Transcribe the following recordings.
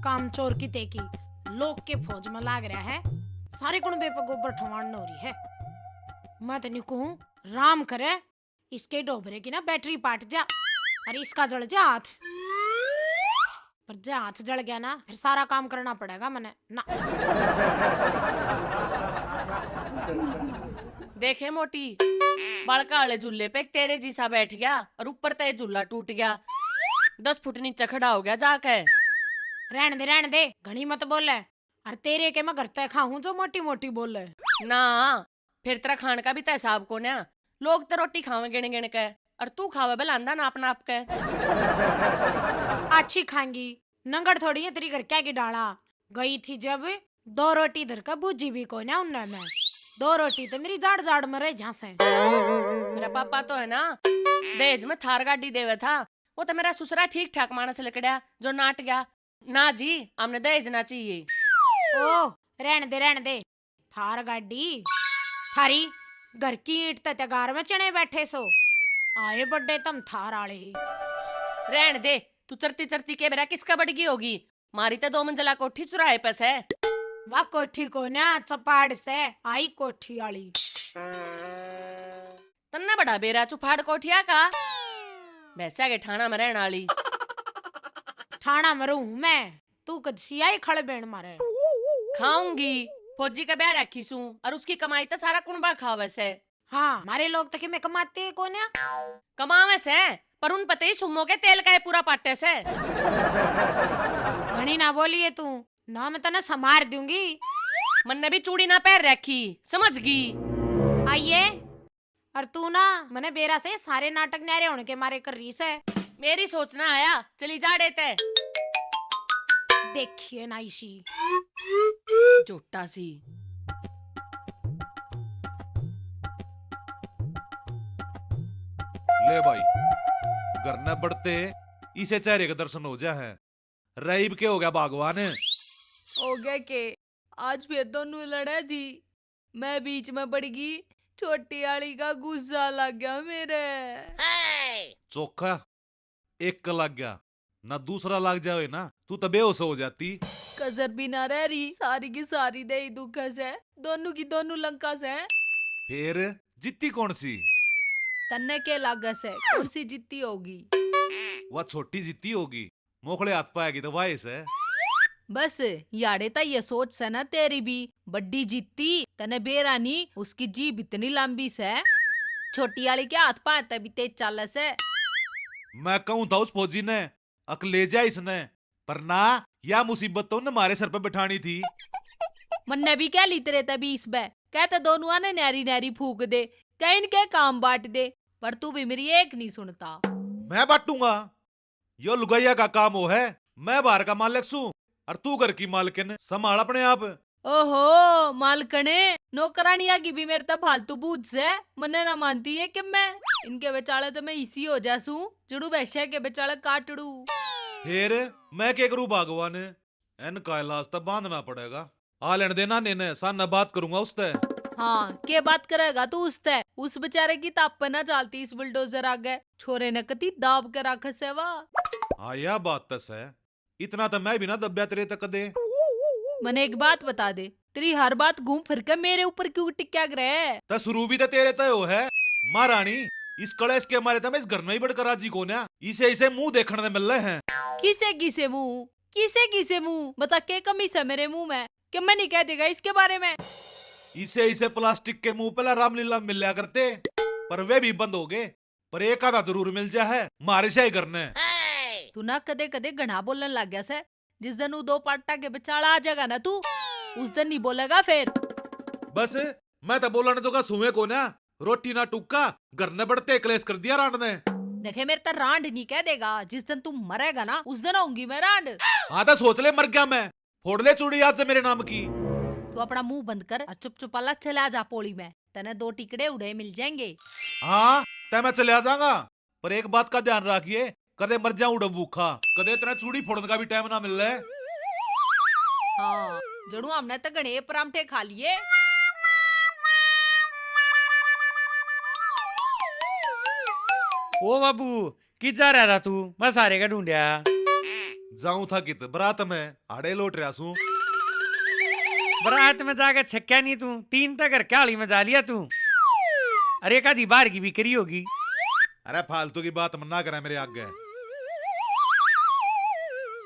काम चोर की तेकी लोग के फौज में लाग रहा है, सारे कुणबे पे गोबर ठवाण हो रही है। मैं तो नहीं कहूं राम करे इसके डोबरे की ना बैटरी पाट जा और इसका जल जा हाथ, पर जा हाथ जल गया ना फिर सारा काम करना पड़ेगा मने ना। देखे मोटी, बड़का वाले झूले पे एक तेरे जीसा बैठ गया और ऊपर तय झूला टूट गया, 10 फुट नीचे खड़ा हो गया जाके। रहने दे घनी मत बोले, और तेरे के मैं घर तय खाऊं जो मोटी मोटी बोले ना फिर तेरा खान का भी तो हिसाब को ना, लोग तो रोटी खावे गिन गिन के और तू खावे बलांदा नाप नाप के। अच्छी खाएंगी नंगड़ थोड़ी है तेरी घर क्या की डाला। गई थी जब 2 रोटी धर का बूझी भी को ना उन्हें मैं 2 रोटी तो मेरी जाड़ जाड़ में रह जा से। मेरा पापा तो है ना दहेज में थार गाड़ी देवे था, वो तो मेरा ससुरा ठीक ठाक मानस लकड़ा जो नाट गया। ना जी हमने दहेज ना चाहिए। ओ रहने दे थार गाड़ी थारी घर की ईंट तगार में चने बैठे सो आए बड्डे तम थार आले। रहने दे तू चरती चरती के मेरा किसका बड़गी होगी, मारी तो 2 मंजिला कोठी चुराए पैस है। वाह कोठी को ना चपाड़ से आई कोठी आली। तन्ना बड़ा बेरा चुफाड़ कोठिया का वैसे आगे ठाणा में रहने वाली। ठाणा में रहूं मैं, तू कद सियाई खड़े बेण मारे खाऊंगी, फौजी का ब्याह रखी सू और उसकी कमाई तो सारा कुणबा खावे से। हाँ हमारे लोग तो कि मैं कमाते कौन है कमावे से पर उन पते ही सुमो के तेल का है पूरा पाटे से। घनी ना बोलिए तू ना मैं तना समार दूंगी। मन्ने भी चूड़ी ना पैर रखी समझगी। आइए और तू ना मने बेरा से सारे नाटक न्यारे होने के मारे कर रही से। मेरी सोचना आया चली जा देते देखिए ना इसी झूठा सी। ले भाई घर न बढ़ते इसे चेहरे के दर्शन हो जा है। रईब के हो गया भगवान हो गया के आज फिर दोनों लड़ा थी, मैं बीच में पड़ गई, छोटी आली का गुस्सा लग गया मेरे। चोखा एक का लग गया ना दूसरा लग जाए ना तू तो बेहोश हो जाती। कसर भी ना रह रही, सारी की सारी दे दुख से दोनों की दोनों लंका से। फिर जीती कौन सी? तन्ने के लागस है कौन सी जीती होगी? वह छोटी जीती होगी, मोखड़े हाथ पाएगी तो वाइस है। बस याड़े ता ये सोच से ना तेरी भी बड्डी जीती तने बेरानी उसकी जीभ इतनी लंबी से, छोटी वाली के हाथ पाए तभी तेज चाल से। मैं कहूं था उस फौजी ने अक ले जा इसने, पर ना या मुसीबत तो ने मारे सर पे बिठानी थी। मन्ने भी क्या ली तेरे तभी इस बे कहते दोनों आने नैरी नैरी फूक दे, कहीं इनके काम बांट दे, पर तू भी मेरी एक नहीं सुनता। मैं बांटूंगा, यो लुगाइया का काम हो है, मैं बाहर का मालिक सू और तू घर की मालकिन, संभाल अपने आप। ओहो मालकने नौकरानिया की भी मेरे तब फालतू बूझ से मने ना मानती है कि मैं इनके बेचारे तो मैं इसी हो जासू जड़ू बैशे के बेचारे काटड़ू। फिर मैं क्या करूं भगवान, इनका इलाज तो बांधना पड़ेगा। आ लेने देना ने सान बात करूंगा उससे। हाँ के बात करेगा तू उससे, उस बेचारे की ताप पे ना चलती इस बुलडोजर आगे, छोरे ने कती दाब के रख से वाह। हाँ यह बात तस है, इतना तो मैं भी ना दब्या तेरे तक दे। मने एक बात बता दे, तेरी हर बात घूम फिर के मेरे ऊपर क्यों टिक्या ग्रह? तो शुरू भी तो तेरे तय हो है महारानी, इस कलेश के हमारे तो इस घर में ही बढ़कर राजी को ना इसे इसे मुंह देखने मिल रहे हैं। किसे किसे मुंह बता के कमी से मेरे मुंह में कि मैं नहीं कह देगा इसके बारे में। इसे प्लास्टिक के मुंह पे रामलीला मिल लिया करते, पर वे भी बंद हो गए, पर एक आधा जरूर मिल जा है मारे से ही करने। तू ना कदे कदे घना बोलने लग गया से, जिस दिन 2 पाटा के बेचारा आ जाएगा ना तू उस दिन नहीं बोलेगा फिर। बस मैं तो बोलने तो का सुवे को ना रोटी ना टुक्का घर ने बढ़ते क्लेश कर दिया रांड ने। देखे मेरे तर रांड नहीं कह देगा, जिस दिन तू मरेगा ना उस दिन आऊंगी मैं रांड। आधा सोच ले मर गया मैं, फोड़ ले चूड़ी आज से मेरे नाम की। तू अपना मुंह बंद कर और चुप चुप अलग चला जा पोड़ी में, तने 2 टिकड़े उड़े मिल जाएंगे। हाँ तय मैं चले आ जाऊंगा, पर एक बात का ध्यान रखिए कदे मर जाऊं उड़ भूखा, कदे इतना चूड़ी फोड़ने का भी टाइम ना मिल रहा। हाँ जड़ू हमने तो गणे परांठे खा लिए। ओ बाबू कि जा रहा था तू, मैं सारे का ढूंढया। जाऊं था कित बरात में आड़े लौट रहा सू। बारात में जाके छक्या नहीं तू, 3 तक घर क्याली में जा लिया तू। अरे एक आधी बार की भी करी होगी। अरे फालतू की बात मना करे मेरे आगे।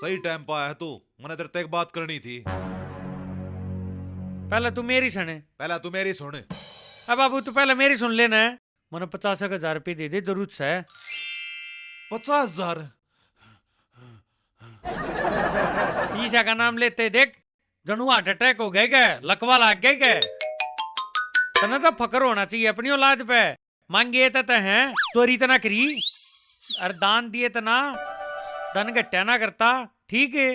सही टाइम पे आया है तू, मैंने तेरे से एक बात करनी थी। पहले तू मेरी सुने। पहले तू मेरी सुन। अब बाबू तू पहले मेरी सुन लेना है। मैंने 50,000 रुपये दे दे जरूरत से। 50,000? ईसा का नाम लेते देख जनू हार्ट अटैक हो गए क्या, लकवा लाग गए क्या। तना तो फकर होना चाहिए अपनी औलाद पे। मांगे तो हैं चोरी तना करी और दान दिए तना धन घट्या ना करता, ठीक है।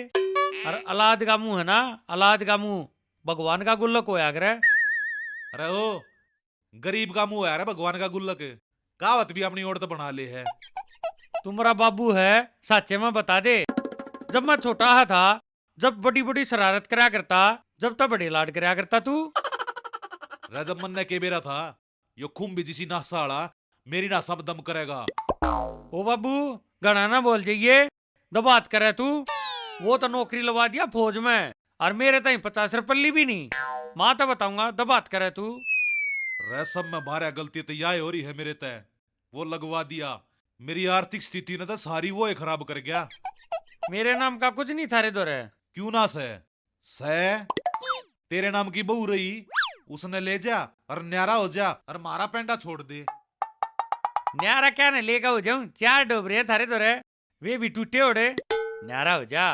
और औलाद का मुंह है ना, औलाद का मुंह भगवान का गुल्लक होया करे। अरे ओ गरीब का मुंह है रे भगवान का गुल्लक। कहावत भी अपनी औरत बना ले है। तुम्हारा बाबू है सच्चे में बता दे। जब मैं छोटा था, जब बड़ी बड़ी शरारत करा करता, जब तो बड़े लाड करा करता तू। जब मन ने के बेरा था यो खुम्बी जिसी नासा आला मेरी नासा में दम करेगा। ओ बाबू घना ना बोल जाइए, दबात करे तू। वो तो नौकरी लगा दिया फौज में और मेरे ताई 50 रुपये भी नहीं। माँ तो बताऊंगा दबात करे तू। रे सब में मारा गलती तो यह हो रही है मेरे तय। वो लगवा दिया, मेरी आर्थिक स्थिति ने तो सारी वो ही खराब कर गया। मेरे नाम का कुछ नहीं थारे दो रे। क्यों ना से तेरे नाम की बहू रही, उसने ले जा और न्यारा हो जा और मारा पेंडा छोड़ दे। न्यारा क्या न लेगा हो जाऊं, 4 डोबरे थारे दो रे, वे भी टूटे ओढ़े। न्यारा हो जा।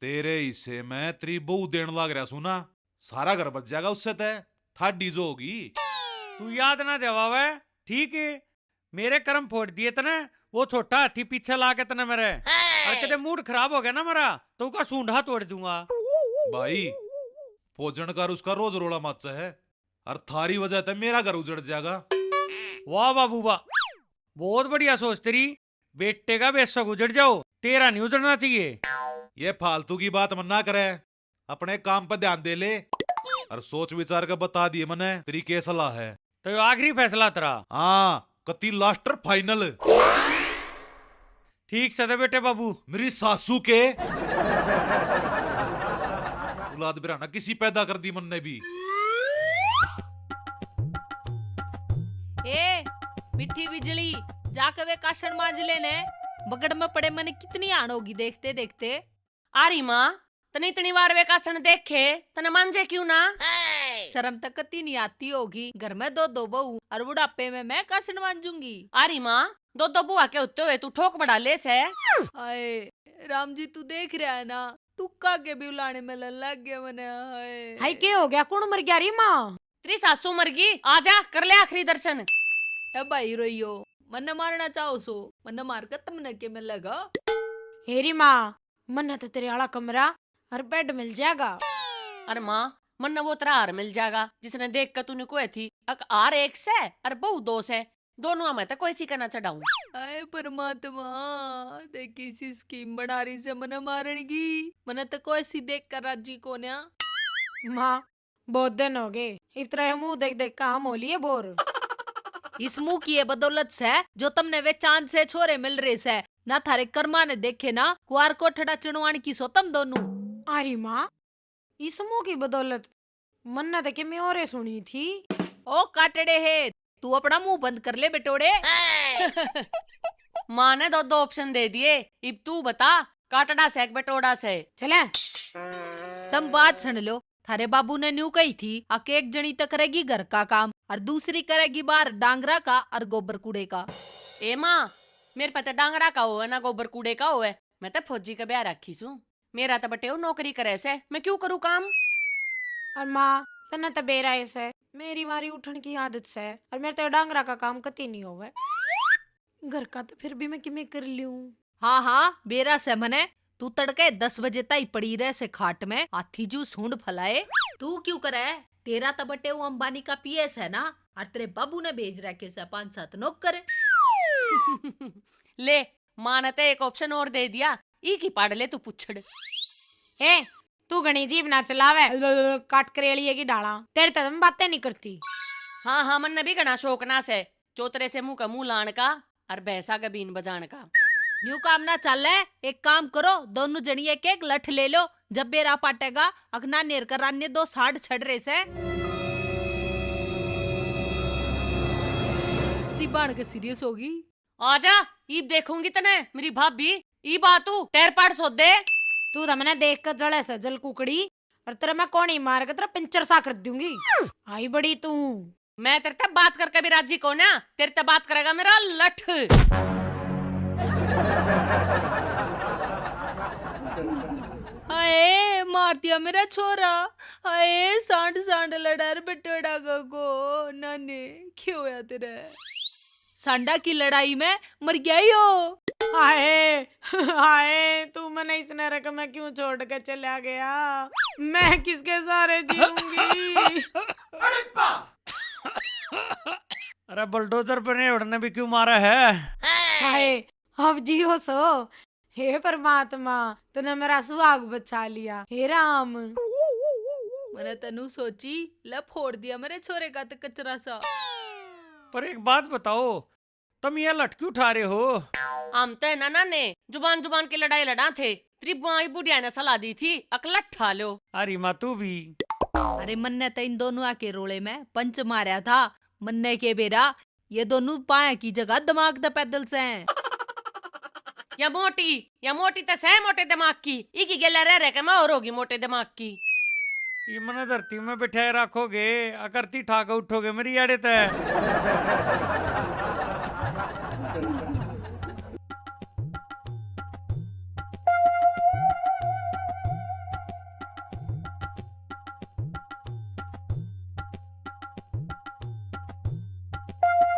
तेरे हिस्से में तेरी बहू देने लग रहा सुना, सारा घर बच जाएगा उससे तय। थाडी जो होगी तू याद ना देवा, ठीक है। मेरे कर्म फोड़ दिए तने, वो छोटा हाथी पीछे ला के तने मेरे। और कदे मूड खराब हो गया ना मेरा तो उसका सूंढा तोड़ दूंगा। भाई भोजन कर उसका रोज रोला मच है और थारी वजह से मेरा घर उजड़ जाएगा। वाह बाबू वाह, बहुत बढ़िया सोच तेरी। बेटे का बेशक उजड़ जाओ, तेरा नहीं उजड़ना चाहिए। ये फालतू की बात मना करे, अपने काम पर ध्यान दे ले और सोच विचार कर बता दिए मने तेरी क्या सलाह है। तो ये आखिरी फैसला तेरा? हाँ कति लास्टर फाइनल। ठीक से दे बेटे बाबू। मेरी सासू के औलाद बिराना किसी पैदा कर दी मन ने भी। ए मिठी बिजली जाके वे काशन मांज लेने। बगड़ में पड़े मने कितनी आन होगी देखते देखते। आरी माँ तने इतनी बार वे कासन देखे तने मांजे क्यों ना। शर्म तक कती नहीं आती होगी, घर में 2 बहू और बुढ़ापे में मैं काशन मांजूंगी। आरी माँ 2 बुआ के होते हुए तू ठोक बड़ा ले से। हाय राम जी तू देख रहा है ना, टुक्का के भी उलाने में लग गया मने। हाय हाय के हो गया, कौन मर गया री माँ? तेरी सासू मर गई, आजा कर ले आखिरी दर्शन। ए भाई रोइयो, मन्ने मारना चाहो सो मन्ने मार कर तुमने के में लगा। हेरी माँ मन्ना तो तेरे आला कमरा और बेड मिल जाएगा। अरे माँ मन वो तेरा हार मिल जाएगा जिसने देख कर तूने कोई थी। अक आर 1 से और बहु 2 से, दोनों में तो कोई सी करना चढ़ाऊं। आए परमात्मा देखी सी स्कीम बना रही से मने मारने की। मने तो कोई सी देख कर राजी को ना। माँ बहुत दिन हो गए, इतना मुंह देख देख काम हो लिए बोर। इस मुंह की ये बदौलत से जो तुमने वे चांद से छोरे मिल रहे से ना, थारे कर्मा ने देखे ना कुआर कोठड़ा चुनवान की सो तुम दोनों। अरे माँ इस मुंह की बदौलत मन्ना तो के मैं और सुनी थी। ओ काटड़े है, तू अपना मुंह बंद कर ले बेटोड़े। माँ ने 2 ऑप्शन दे दिए, अब तू बता काटड़ा से बटोड़ा से। चले तुम बात सुन लो, थारे बाबू ने न्यू कही थी आके एक जनी तक करेगी घर का काम और दूसरी करेगी बाहर डांगरा का और गोबर कूड़े का। ए माँ मेरे पता डांगरा का हो है ना गोबर कूड़े का हो है। मैं तो फौजी का ब्याह रखी सू, मेरा तो बटे नौकरी करे से मैं क्यों करूँ काम। और माँ तना तो बेरा ऐसे मेरी मारी उठन की आदत से और मेरे तो डांगरा का काम कती नहीं होवे। घर का तो फिर भी मैं किमें कर लूं। हाँ हाँ बेरा से मने, तू तड़के 10 बजे तक पड़ी रहे से खाट में हाथी जू सूंड फलाए। तू क्यों करे, तेरा तो बटे वो अंबानी का पीएस है ना, और तेरे बाबू ने भेज रखे से 5-7 नौकर। ले माँ ने तो एक ऑप्शन और दे दिया, ई की पाड़ ले तू पुछड़। ए तू घनी जीभ ना चलावे, काट करेलिए की डाला तेरे तो तुम बातें नहीं करती। हाँ हाँ मन ने भी घना शौक ना से, चौतरे से मुंह का मुंह लान का और भैंसा का बीन बजान का। न्यू काम ना चल है, एक काम करो, दोनों जनी एक एक लठ ले लो। जब बेरा पाटेगा अगना नेर कर अन्य दो साढ़ छड़ रहे से बाण के सीरियस होगी। आजा, ईब देखूंगी तने मेरी भाभी। ई बातू टेर पाड़ सो दे। तू तो मैंने देख कर जड़े से जल कुकड़ी और तेरा मैं कौन ही मार के तेरा पिंचर सा कर दूंगी। आई बड़ी तू। मैं तेरे ते बात करके भी राजी को ना, तेरे ते बात करेगा मेरा लठ। हाय मार दिया मेरा छोरा। हाय सांड सांड लड़ार बटोड़ा गो नाने क्यों होया तेरे? सांडा की लड़ाई में मर गया यो। हाय हाय, तू मैंने इस नरक में क्यों छोड़ के चला गया? मैं किसके सहारे जीऊंगी? अरे बुलडोजर पर नहीं उड़ने भी क्यों मारा है? हाय, अब जियो सो। हे परमात्मा, तूने मेरा सुहाग बचा लिया। हे राम। मैंने तनु सोची ला फोड़ दिया मेरे छोरे का तो कचरा सा। पर एक बात बताओ, तुम ये लटकी उठा रहे हो? हम तो नाना ने जुबान जुबान की लड़ाई लड़ा थे। तेरी बुआई बुढ़िया ने सलाह दी थी अकलट ठा लो। अरे माँ तू भी। अरे मन्ने तो इन दोनों आके रोले में पंच मारा था। मन्ने के बेरा ये दोनों पाए की जगह दिमाग द पैदल से हैं। या मोटी तो सह मोटे दिमाग की। इकी गेला रह के मैं और होगी मोटे दिमाग की। ये मने धरती में बिठाए रखोगे, अकरती ठाक उठोगे मेरी आड़े तय।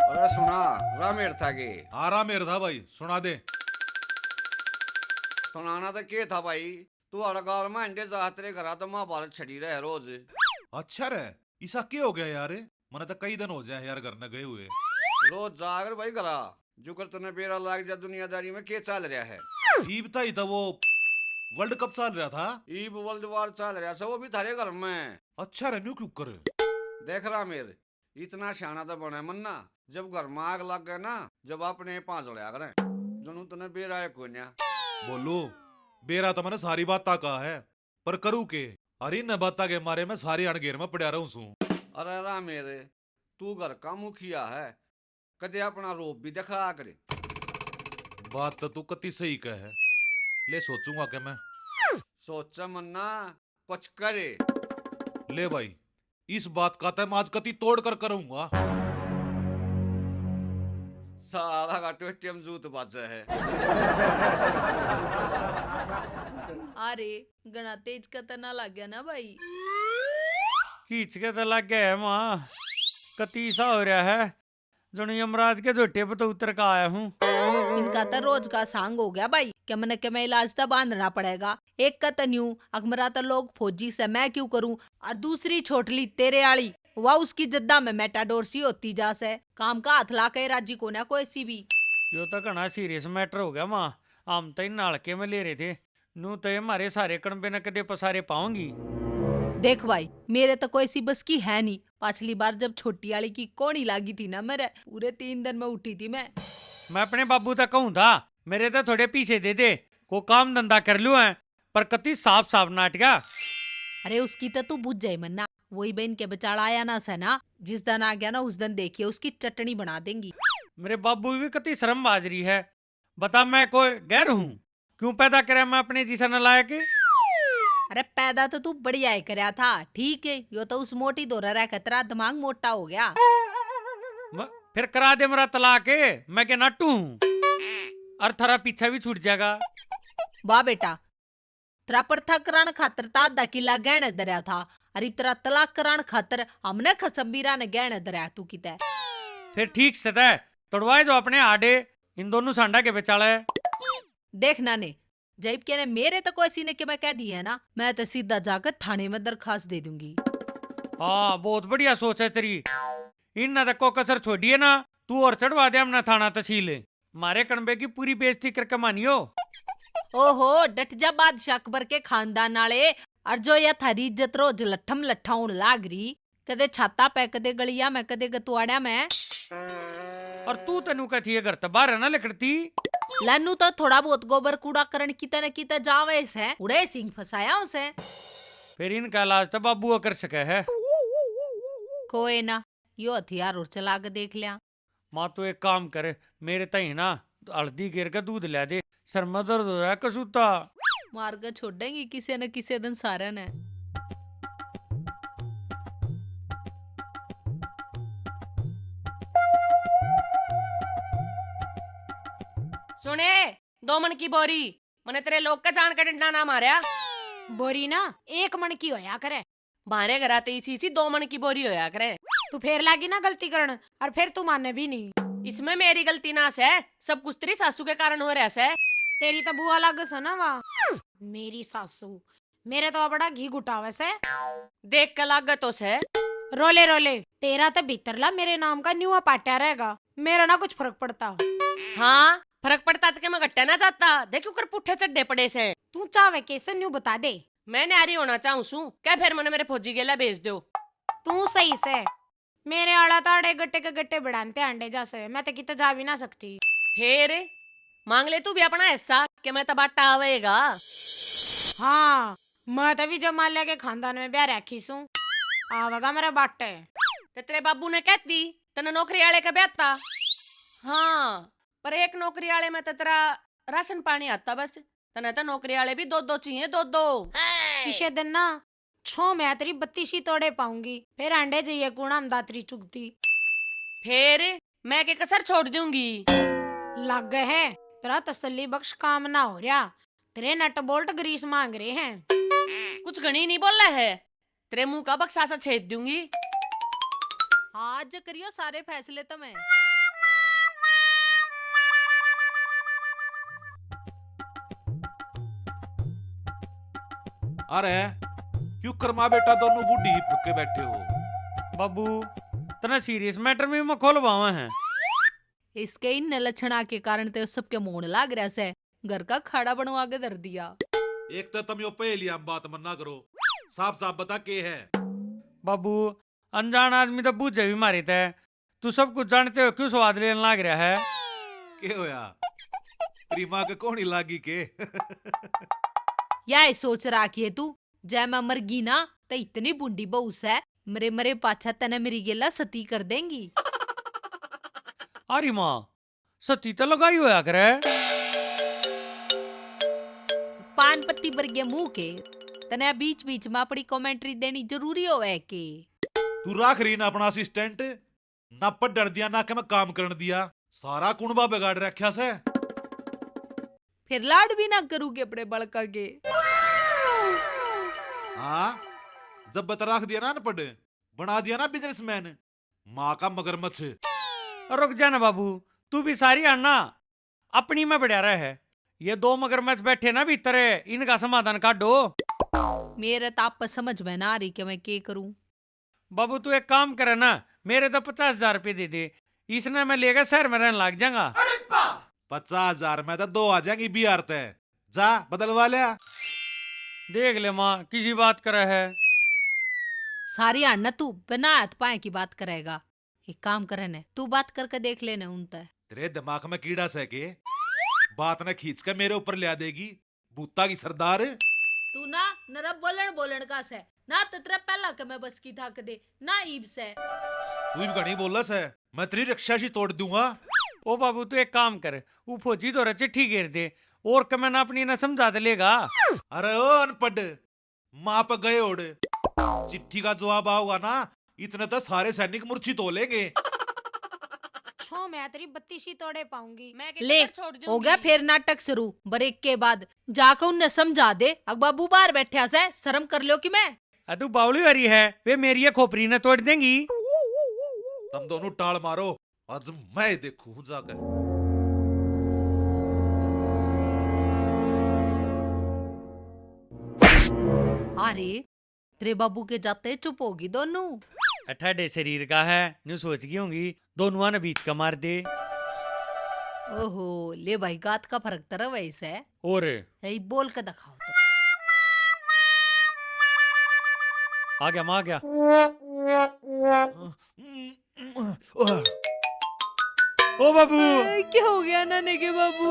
अरे सुना रामेर था के आराम मेर था भाई, सुना दे। सुनाना तो के था भाई। तू अड़गाल में अंडे जातरे करा तो महाभारत छड़ी रहे रोज। अच्छा रे, ऐसा क्या हो गया यार? मैंने तो कई दिन हो जाए यार घर न गए हुए। रोज जाकर भाई करा जुकर तने बेरा लाग जा। दुनियादारी में के चल रहा है? ईब था ही था वो वर्ल्ड कप चल रहा था। ईब वर्ल्ड वार चल रहा है, वो भी थारे घर में। अच्छा रे, न्यू क्यों करे? देख रामेर, इतना शाना तो बने मन्ना। जब घर में आग लग गए ना, जब अपने पांच लड़ा करें जनू तने बेरा है कोई ना। बोलो, बेरा तो मैंने सारी बात कहा है, पर करूँ के? अरे न बात के मारे मैं सारी अणगेर में पड़ा रहूं सू। अरे रामेर, तू घर का मुखिया है, कदे अपना रूप भी दिखा करे। बात तो तू कति सही कह है, ले सोचूंगा कि मैं। सोचा मन्ना कुछ करे। ले भाई, इस बात का तो मैं आज कति तोड़ कर करूंगा। साला का टेम जूत बाजा है। अरे गणा तेज का तना लग गया ना भाई। खींच के तो लग गया है माँ। कती सा हो रहा है जनु यमराज के झोटे पे तो उतर का आया हूँ। इनका तो रोज का सांग हो गया भाई। क्या मन के मैं इलाज तो बांधना पड़ेगा। एक का तन्यू अकमरा तो लोग फौजी से मैं क्यों करूं, और दूसरी छोटली तेरे आली वह उसकी जद्दा में मेटाडोर सी होती जा से। काम का हाथ ला के राजी को ना कोई सी भी। यो तो घना सीरियस मैटर हो गया माँ। हम तो इन नालके में ले रहे थे, नू तो हमारे सारे कणबे न कदे पसारे पाऊंगी। देख भाई, मेरे तो कोई सी बस की है नहीं। पिछली बार जब छोटी वाली की कोनी लागी थी ना, मेरे पूरे 3 दिन में उठी थी मैं। मैं अपने बाबू तक कहूँ था मेरे तो थोड़े पीछे दे दे, को काम धंधा कर लू है, पर कति साफ साफ नाट गया। अरे उसकी तो तू बुझ जाए मन्ना। वही बहन के बेचारा आया ना सना, जिस दिन आ गया ना उस दिन देखिए उसकी चटनी बना देंगी। मेरे बाबू भी कति शर्म बाजरी है। बता मैं कोई गैर हूँ? क्यों पैदा करे मैं अपने जिसा न लायक? अरे पैदा तो तू बढ़िया ही करया था, ठीक है। यो तो उस मोटी दोरा रह तेरा दिमाग मोटा हो गया। फिर करा दे मेरा तलाक, मैं क्या नाटू हूँ? और थारा पीछा भी छूट जाएगा। वाह बेटा, तेरा प्रथा करान खातर ता आधा किला गहने दरिया था, अरे तेरा तलाक करान खातर हमने खसंबीरा ने गहने दरिया। तू किते फिर ठीक से तय तोड़वाए जो अपने आडे इन दोनों सांडा के बेचाले। देख नाने, जब के ने मेरे तो कोई सी ने के मैं कह दी है ना, मैं तो सीधा जाकर थाने में दरखास्त दे दूंगी। हाँ बहुत बढ़िया सोच है तेरी। इन न को कसर छोड़िए ना, तू और चढ़वा दे हमने थाना तहसील। मारे कणबे की पूरी बेइज्जती करके मानियो। ओहो डट जा बादशाह अकबर के खानदान वाले। और जो या थारी इज्जत रोज लठम लठाउन लाग रही, कदे छाता पे कदे गलिया में कदे गतुआड़ा में। और तू तेनू कहती है घर तो बाहर है ना लिखती। लानू तो थोड़ा बहुत गोबर कूड़ा करण किते न किते जावे से उड़े सिंह फसाया उसे। फिर इनका इलाज तो बाबू कर सके है। कोई ना, यो हथियार और चला के देख लिया। माँ तो एक काम करे, मेरे तई ना हल्दी गिर के दूध ले दे, सर में दर्द हो रहा है कसूता। मार के छोड़ेंगी किसी न किसी दिन सारे ने। सुने 2 मन की बोरी, मने तेरे लोग का जान का डंडा ना मारया। बोरी ना 1 मन की होया करे। मारे घर आते ही चीची 2 मन की बोरी होया करे। तू फेर लागी ना गलती करन और फिर तू माने भी नहीं। इसमें मेरी गलती ना से, सब कुछ तेरी सासू के कारण हो रहा से। तेरी तो बुआ लग से ना वहाँ। मेरी सासू मेरे तो बड़ा घी घुटावे से। देख के लागत तो से। रोले रोले तेरा तो भीतरला मेरे नाम का न्यूआ पाट्या रहेगा, मेरा ना कुछ फर्क पड़ता। हाँ फर्क पड़ता तो क्या मैं गट्टा ना जाता, देखो कर पुट्ठे चड्डे पड़े से। तू चाहे कैसे न्यू बता दे। मैं न्यारी होना चाहूँ सू क्या, फिर मैंने मेरे फौजी गेला भेज दो। तू सही से मेरे आड़ा ताड़े गट्टे के गट्टे बढ़ाते अंडे जैसे, मैं तो किते जा भी ना सकती। फिर मांग ले तू भी अपना हिस्सा कि मैं तबाटा आवेगा। हाँ मैं तो भी जमालिया के खानदान में ब्याह रखी सू, आवेगा मेरा बाटे। ते तेरे बाबू ने कहती तने नौकरी वाले का ब्याता। हाँ पर एक नौकरी वाले में तो तेरा राशन पानी आता बस, तने तो नौकरी वाले भी 2-2 चाहिए 2-2। किसे दिन ना 6 में तेरी 32 ही तोड़े पाऊंगी, फिर अंडे चाहिए कूड़ा हम दातरी चुगती। फिर मैं के कसर छोड़ दूंगी। लग गए है तेरा तसल्ली बख्श काम ना हो रहा, तेरे नट बोल्ट ग्रीस मांग रहे हैं। कुछ गणी नहीं बोल रहा है, तेरे मुंह का बक्सासा छेद दूंगी। आज करियो सारे फैसले तुम्हें। अरे क्यों कर्मा बेटा दोनों बूढ़ी ही फुके बैठे हो। बाबू तना सीरियस मैटर में मैं खोलवावा है। इसके इन लक्षणा के कारण तो सबके मोड़ लाग रहा से, घर का खाड़ा बनवा के धर दिया। एक तो तुम यो पहेलियां बात मन्ना करो, साफ साफ बता के है। बाबू अनजान आदमी तो बूझे भी मारे थे, तू सब कुछ जानते हो क्यों स्वाद लेने लाग रहा है। के होया तेरी मां के कौन ही लागी के। या सोच रहा कि तू जय मैं मर गई ना तो इतनी बुंडी बहू से मरे मरे पाछा तने मेरी गेला सती कर देंगी। अरे माँ सती तो लगाई होया करे। पान पत्ती बरगे मुंह के तने बीच बीच में अपनी कमेंट्री देनी जरूरी होवे के। तू राख रही ना अपना असिस्टेंट, ना पढ़ दिया ना के मैं काम करन दिया, सारा कुणबा बिगाड़ रखा से। फिर लाड भी ना करूँगे अपने बड़का के। हाँ जब बता राख दिया ना अनपढ़, बना दिया ना बिजनेसमैन, माँ का मगरमच्छ। रुक जा ना बाबू, तू भी सारी आना अपनी में बढ़िया रहा है। ये 2 मगरमच्छ बैठे ना भीतर, इनका समाधान काटो। मेरे तो आप समझ में ना आ रही कि मैं क्या करूं। बाबू तू एक काम करे ना, मेरे तो 50,000 रुपये दे दे, इसने मैं लेकर शहर में रहने लग जाऊंगा। 50,000 में तो 2 आ जाएंगी बिहार ते, जा बदलवा लिया। देख ले माँ किसी बात करे है। सारी आना तू बिना हाथ पाए की बात करेगा। एक काम करे ने तू बात करके देख लेने उनते। तेरे दिमाग में कीड़ा से के बात ने खींच के मेरे ऊपर ले देगी, बूता की सरदार। तू ना नरब बोलन बोलन का से ना ततरा पहला के मैं बस की थाक दे ना ईब से। तू भी घनी बोलस है, मैं तेरी रक्षा ही तोड़ दूंगा। ओ बाबू तू एक काम कर, वो फौजी तो चिट्ठी घेर दे और कमे ना अपनी ना समझा दे लेगा। अरे ओ अनपढ़, माँ पे गए ओढ़, चिट्ठी का जवाब आओगा ना इतने तो सारे सैनिक मूर्छित हो लेंगे। 6 में तेरी 32 ही तोड़े पाऊंगी। मैं के ले कसर छोड़ दूंगी। हो गया फिर नाटक शुरू। ब्रेक के बाद जाकर उन्हें समझा दे। अब बाबू बाहर बैठा से शर्म कर लो कि मैं तू बावली हरी है, वे मेरी ये खोपरी ने तोड़ देंगी। तुम दोनों टाल मारो, आज मैं देखूं जाकर। अरे तेरे बाबू के जाते चुप होगी दोनों। अठाडे शरीर का है, न्यू सोच गई होंगी दोनों ने बीच का मार दे। ओहो ले भाई गात का फर्क तरह वैसे और यही बोल के दिखाओ तो। आ गया माँ, आ गया। ओ बाबू, क्या हो गया नाने के बाबू?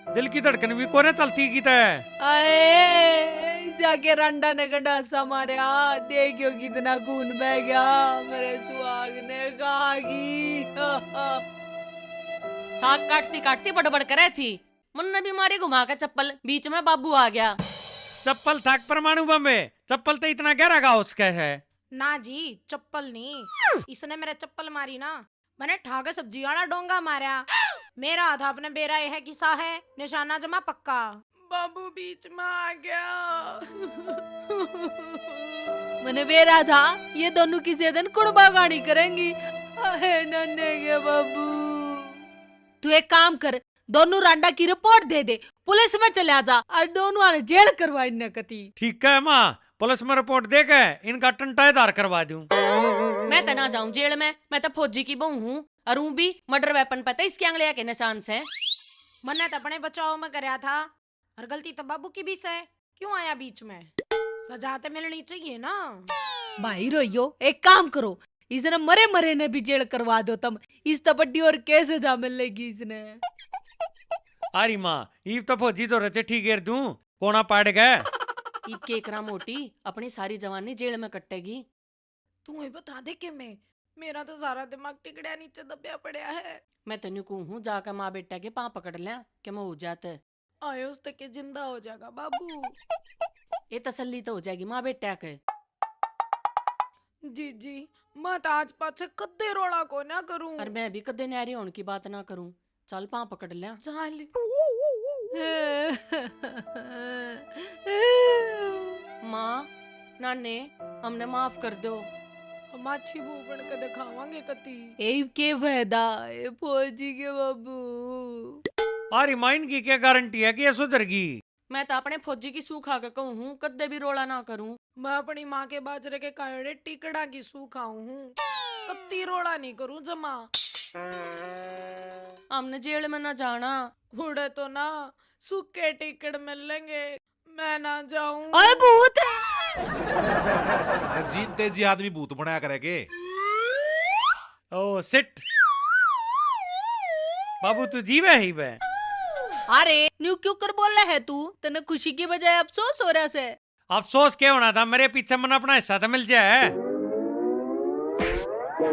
दिल की धड़कन भी कोने चलती की तय। आए जाके रंडा ने गंडासा मारा, देखियो कितना खून बह गया, मेरे सुहाग ने खागी। साग काटती काटती बड़बड़ करे थी, मुन्ना भी मारी घुमा के चप्पल, बीच में बाबू आ गया। चप्पल थाक परमाणु बम है, चप्पल तो इतना गहरा घाव उसका है। ना जी, चप्पल नहीं, इसने मेरे चप्पल मारी ना, मैंने ठाके सब्जी वाला डोंगा मारा। मेरा आधा अपने बेरा है किसा है, निशाना जमा पक्का। बाबू बीच में आ गया। मैंने बेरा था ये दोनों किसी दिन कुड़बा गाड़ी करेंगी। अहे नन्हे के बाबू, तू एक काम कर, दोनों रांडा की रिपोर्ट दे दे, पुलिस में चले जा और दोनों आने जेल करवाई न कती। ठीक है माँ, पुलिस में रिपोर्ट देके इनका टंटाईदार करवा दूं। मैं तो ना जाऊं जेल में, मैं तो फौजी की बहू हूँ, और हूँ भी मर्डर वेपन पता इसकी अंगलिया के निशान से। मैंने तो अपने बचाव में कराया था, और गलती तो बाबू की भी से, क्यों आया बीच में? सजा तो मिलनी चाहिए ना। भाई रोइयो, एक काम करो, इसने मरे मरे ने भी जेल करवा दो तुम, इस तबड्डी और कैसे जा मिलेगी इसने। अरे माँ, ईब तो फौजी तो रचे ठीक है दूं, कोना पाड़ गए। ये केकरा मोटी अपनी सारी जवानी जेल में कटेगी। तू ही बता दे कि मेरा तो सारा दिमाग टिकड़िया नीचे दबया पड़ा है। मैं तेन कहूँ जाकर माँ बेटा के पाँव पकड़ लिया कि मैं हो जाते, आयुष तक के जिंदा हो जाएगा बाबू। ये तसल्ली तो हो जाएगी माँ बेटा के। जी जी, मत आज पाछे कद्दे रोड़ा को ना करूं। और मैं भी कदे न्यारी होने की बात ना करूं, चल पाँव पकड़ लिया। चल। माँ, नाने, हमने माफ कर दो। हम अच्छी बू बन के दिखावांगे कती। ए के फायदा ए फौजी के बाबू। अरे माँ, इनकी क्या गारंटी है कि ये सुधरगी? मैं तो अपने फौजी की सूखा के कहूँ हूँ, कद्दे भी रोड़ा ना करूं। मैं अपनी माँ के बाजरे के काड़े टिकड़ा की सूखाऊ हूँ, कत्ती रोड़ा नहीं करूं जमा। हमने जेल में ना जाना। उड़े तो ना सूखे टिकड़ मिलेंगे, मैं ना जाऊं। और भूत अरे जीनते जी आदमी भूत बनाया करेगे। ओ सिट, बाबू तू जीवे ही बे। अरे न्यू क्यों कर बोल रहा है तू? तने खुशी की बजाय अफसोस हो रहा से। अफसोस क्या होना था, मेरे पीछे मन अपना हिस्सा तो मिल जाए।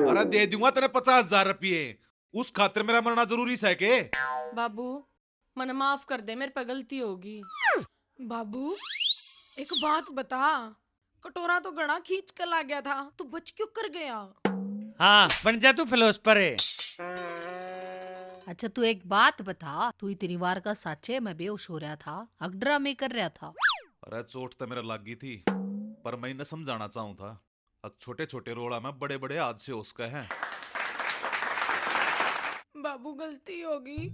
अरे दे दूंगा तेरे 50,000 रुपये, उस खातिर मेरा मरना जरूरी है के? बाबू मन माफ कर दे, मेरे पे गलती होगी। बाबू एक बात बता, कटोरा तो गड़ा खींच कर ला गया था, तू बच क्यों कर गया? हाँ, बन जा तू फिलोसफर है। अच्छा तू एक बात बता, तू इतनी बार का साचे मैं बेहोश हो रहा था, अगडरा में कर रहा था। अरे चोट तो मेरा लग गई थी, पर मैं इन्हें समझाना चाहूँ था, अब छोटे छोटे रोड़ा में बड़े बड़े हादसे हो सके हैं। बाबू गलती होगी,